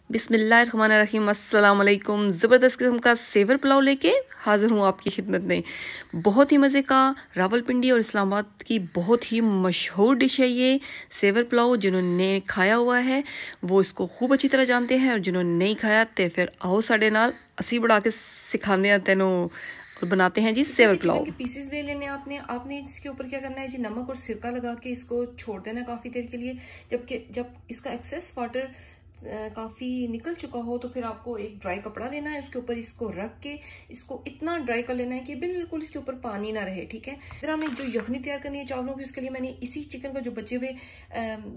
बिस्मिल्लाहिर्रहमानिर्रहीम अस्सलाम वालेकुम। ज़बरदस्त किस्म का सेवर पुलाव लेके हाज़िर हूँ आपकी खिदमत में। बहुत ही मज़े का रावलपिंडी और इस्लामाबाद की बहुत ही मशहूर डिश है ये सेवर पुलाव। जिन्होंने खाया हुआ है वो इसको खूब अच्छी तरह जानते हैं, और जिन्होंने नहीं खाया तो फिर आओ साढ़े नाल असी बढ़ा के सिखाने आते हैं और बनाते हैं जी सेवर पुलाव। चिकन के पीसेस ले लेने आपने इसके ऊपर क्या करना है जी, नमक और सिरका लगा के इसको छोड़ देना काफ़ी देर के लिए। जब इसका एक्सेस वाटर काफ़ी निकल चुका हो तो फिर आपको एक ड्राई कपड़ा लेना है, उसके ऊपर इसको रख के इसको इतना ड्राई कर लेना है कि बिल्कुल इसके ऊपर पानी ना रहे। ठीक है, फिर हमने जो यखनी तैयार करनी है चावलों की, उसके लिए मैंने इसी चिकन का जो बचे हुए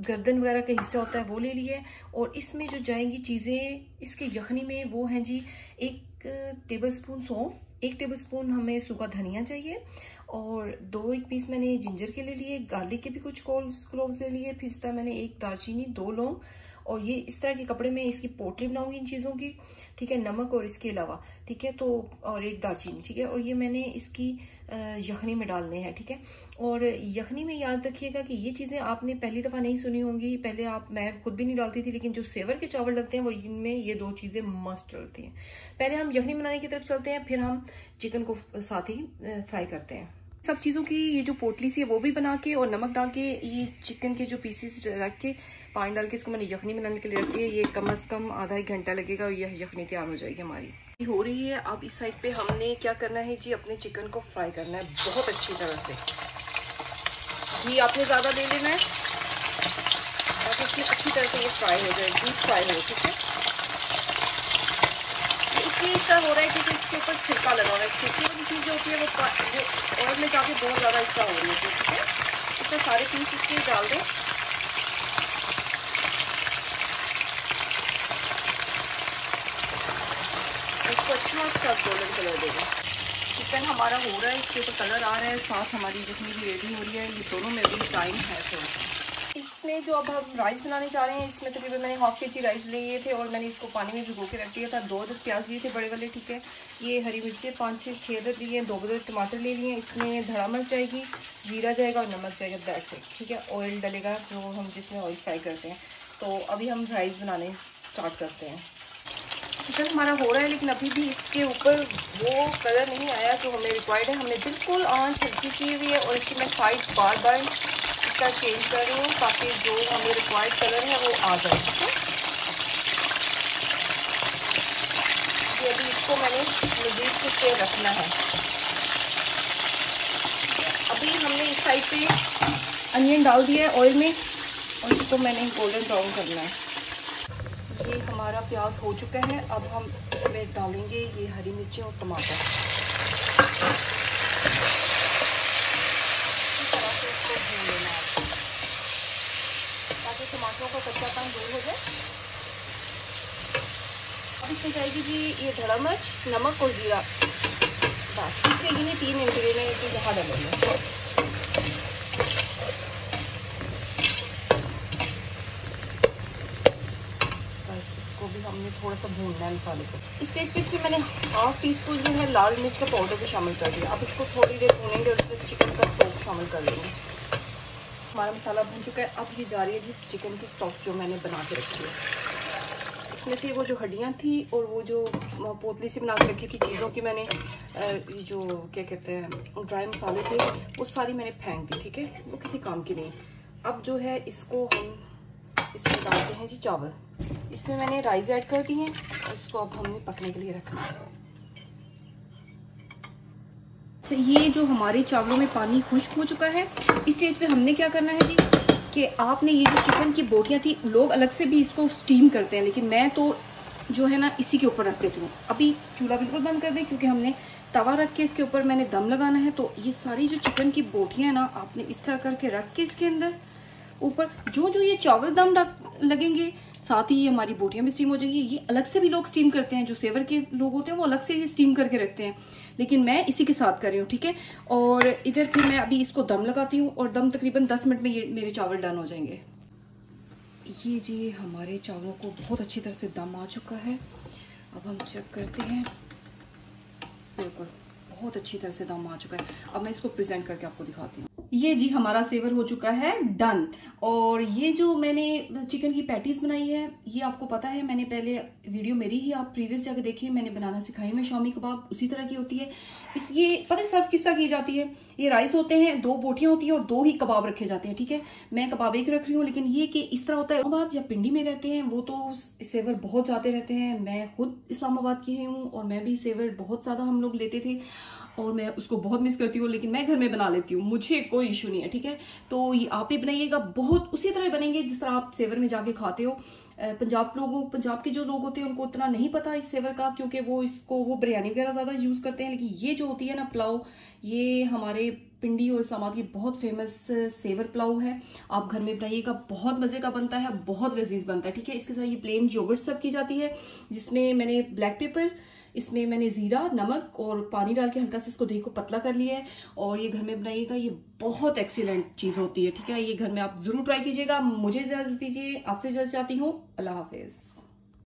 गर्दन वगैरह का हिस्सा होता है वो ले लिया है। और इसमें जो जाएंगी चीज़ें इसके यखनी में वो हैं जी, 1 टेबल स्पून सौंफ, 1 टेबल स्पून हमें सूखा धनिया चाहिए, और 1 पीस मैंने जिंजर के ले लिए, गार्लिक के भी कुछ क्लोव्स ले लिए, फिर इस तरह मैंने 1 दालचीनी, 2 लौंग, और ये इस तरह के कपड़े में इसकी पोटली बनाऊंगी इन चीज़ों की। ठीक है, नमक और इसके अलावा, ठीक है, तो और 1 दालचीनी। ठीक है, और ये मैंने इसकी यखनी में डालने हैं। ठीक है, और यखनी में याद रखिएगा कि ये चीज़ें आपने पहली दफ़ा नहीं सुनी होंगी, पहले मैं खुद भी नहीं डालती थी, लेकिन जो सेवर के चावल डलते हैं वो इनमें ये 2 चीज़ें मस्ट डलती हैं। पहले हम यखनी बनाने की तरफ चलते हैं, फिर हम चिकन को साथ ही फ्राई करते हैं। सब चीज़ों की ये जो पोटली सी है वो भी बना के और नमक डाल के ये चिकन के जो पीसेस रख के पानी डाल के इसको मैंने यखनी बनाने के लिए रख के, ये कम से कम आधा 1 घंटा लगेगा और यह यखनी तैयार हो जाएगी हमारी। हो रही है अब इस साइड पे हमने क्या करना है जी, अपने चिकन को फ्राई करना है बहुत अच्छी तरह से। घी आपने ज़्यादा ले लेना है ताकि इसकी अच्छी तरह से ये फ्राई हो जाए, डीप फ्राई हो। ठीक है, इसलिए इस तरह हो रहा है क्योंकि इसके ऊपर छिलका लगा हुआ है। छिलके वाली चीज़ जो होती है वो ऑयल में जाके बहुत ज़्यादा हिस्सा हो रही है। ठीक है, इसमें सारे पीस इसके डाल दें। इसको अच्छा सा गोल्डन कलर देंगे। चिकन हमारा हो रहा है, इसके ऊपर कलर आ रहा है, साथ हमारी जितनी भी रेडी हो रही है, ये दोनों में भी टाइम है थोड़ा सा। इसमें जो अब हम राइस बनाने जा रहे हैं, इसमें तकरीबन मैंने ½ kg राइस लिए थे और मैंने इसको पानी में भिगो के रख दिया था। 2 अदद प्याज लिए थे बड़े वाले। ठीक है, ये हरी मिर्चें 5-6 अदद लिए हैं, 2 अदद टमाटर ले लिए हैं। इसमें धड़ा मिर्च जाएगी, जीरा जाएगा और नमक जाएगा, दैट्स इट। ठीक है, ऑयल डलेगा जो हम जिसमें ऑयल फ्राई करते हैं। तो अभी हम राइस बनाने स्टार्ट करते हैं। चिकन हमारा हो रहा है, लेकिन अभी भी इसके ऊपर वो कलर नहीं आया जो हमें रिक्वायर्ड है। हमने बिल्कुल आंच हल्की की हुई है और इसकी मैं साइड बार बार इसका चेंज कर रही हूँ ताकि जो हमें रिक्वायर्ड कलर है वो आ जाए। ठीक है, ये अभी इसको मैंने मज़ीद कुछ देर रखना है। अभी हमने इस साइड पे अनियन डाल दिया है ऑयल में और इसको मैंने गोल्डन ब्राउन करना है। ये हमारा प्याज हो चुका है, अब हम इसमें डालेंगे ये हरी मिर्चें और टमाटर। इस तरह से इसको भून लेना है ताकि टमाटरों का कच्चापन दूर हो जाए। अब इसमें जाएगी जी ये धड़ा मिर्च, नमक और जीरा। बस इसके लिए 3 इंग्रेडिएंट यहाँ डालेंगे। भी हमने थोड़ा सा भूनना है मसाले को। इस स्टेज पे इसमें मैंने ½ टीस्पून जो है लाल मिर्च का पाउडर भी शामिल कर दिया। अब इसको थोड़ी देर भूनेंगे और इसमें चिकन का स्टॉक शामिल कर लेंगे। हमारा मसाला भून चुका है, अब ये जा रही है जी चिकन की स्टॉक जो मैंने बना के रखी है। इसमें से वो जो हड्डियाँ थी और वो जो पोतली सी बना के रखी थी चीज़ों की, मैंने ये जो क्या कहते हैं ड्राई मसाले थे वो सारी मैंने फेंक दी। ठीक है, वो किसी काम की नहीं। अब जो है इसको हम इसमें डालते हैं जी चावल। इसमें मैंने राइस ऐड कर दी है और इसको अब हमने पकने के लिए रखना है। तो ये जो हमारे चावलों में पानी खुश्क हो चुका है, इस स्टेज पे हमने क्या करना है जी कि आपने ये जो चिकन की बोटियां थी, लोग अलग से भी इसको स्टीम करते हैं, लेकिन मैं तो जो है ना इसी के ऊपर रख देती हूँ। अभी चूल्हा बिल्कुल बंद कर दें क्योंकि हमने तवा रख के इसके ऊपर मैंने दम लगाना है। तो ये सारी जो चिकन की बोटियां ना आपने इस तरह करके रख के इसके अंदर ऊपर जो ये चावल दम लगेंगे, साथ ही हमारी बोटियां भी स्टीम हो जाएंगी। ये अलग से भी लोग स्टीम करते हैं, जो सेवर के लोग होते हैं वो अलग से ये स्टीम करके रखते हैं, लेकिन मैं इसी के साथ कर रही हूँ। ठीक है, और इधर फिर मैं अभी इसको दम लगाती हूँ और दम तकरीबन 10 मिनट में ये मेरे चावल डन हो जाएंगे। ये जी हमारे चावलों को बहुत अच्छी तरह से दम आ चुका है। अब हम चेक करते हैं, बिल्कुल बहुत अच्छी तरह से दम आ चुका है। अब मैं इसको प्रेजेंट करके आपको दिखाती हूँ। ये जी हमारा सेवर हो चुका है डन। और ये जो मैंने चिकन की पैटीज बनाई है, ये आपको पता है, मैंने पहले वीडियो मेरी ही आप प्रीवियस जाकर देखिए, मैंने बनाना सिखाई में शामी कबाब उसी तरह की होती है। ये पता है सर्व किस तरह की जाती है, ये राइस होते हैं, 2 बोटियां होती हैं और 2 ही कबाब रखे जाते हैं, ठीक है। मैं कबाब एक रख रही हूँ, लेकिन ये कि इस तरह होता है। इस्लामाबाद या पिंडी में रहते हैं वो तो सेवर बहुत जाते रहते हैं। मैं खुद इस्लामाबाद की हूँ और मैं भी सेवर बहुत ज्यादा हम लोग लेते थे और मैं उसको बहुत मिस करती हूँ, लेकिन मैं घर में बना लेती हूँ, मुझे कोई इशू नहीं है, ठीक है। तो ये आप ही बनाइएगा, बहुत उसी तरह बनेंगे जिस तरह आप सेवर में जाके खाते हो। पंजाब के जो लोग होते हैं उनको उतना नहीं पता इस सेवर का, क्योंकि वो बिरयानी वगैरह ज्यादा यूज करते हैं। लेकिन ये जो होती है ना पुलाव, ये हमारे पिंडी और इस्लामाबाद की बहुत फेमस सेवर पुलाव है। आप घर में बनाइएगा, बहुत मजे का बनता है, बहुत लजीज बनता है, ठीक है। इसके साथ ये प्लेन योगर्ट सर्व की जाती है, जिसमें मैंने ब्लैक पेपर, इसमें मैंने जीरा, नमक और पानी डाल के हल्का से इसको दही को पतला कर लिया है। और ये घर में बनाइएगा, ये बहुत एक्सीलेंट चीज होती है, ठीक है। ये घर में आप जरूर ट्राई कीजिएगा। मुझे इजाजत दीजिए, आपसे इजाजत चाहती हूँ। अल्लाह हाफिज।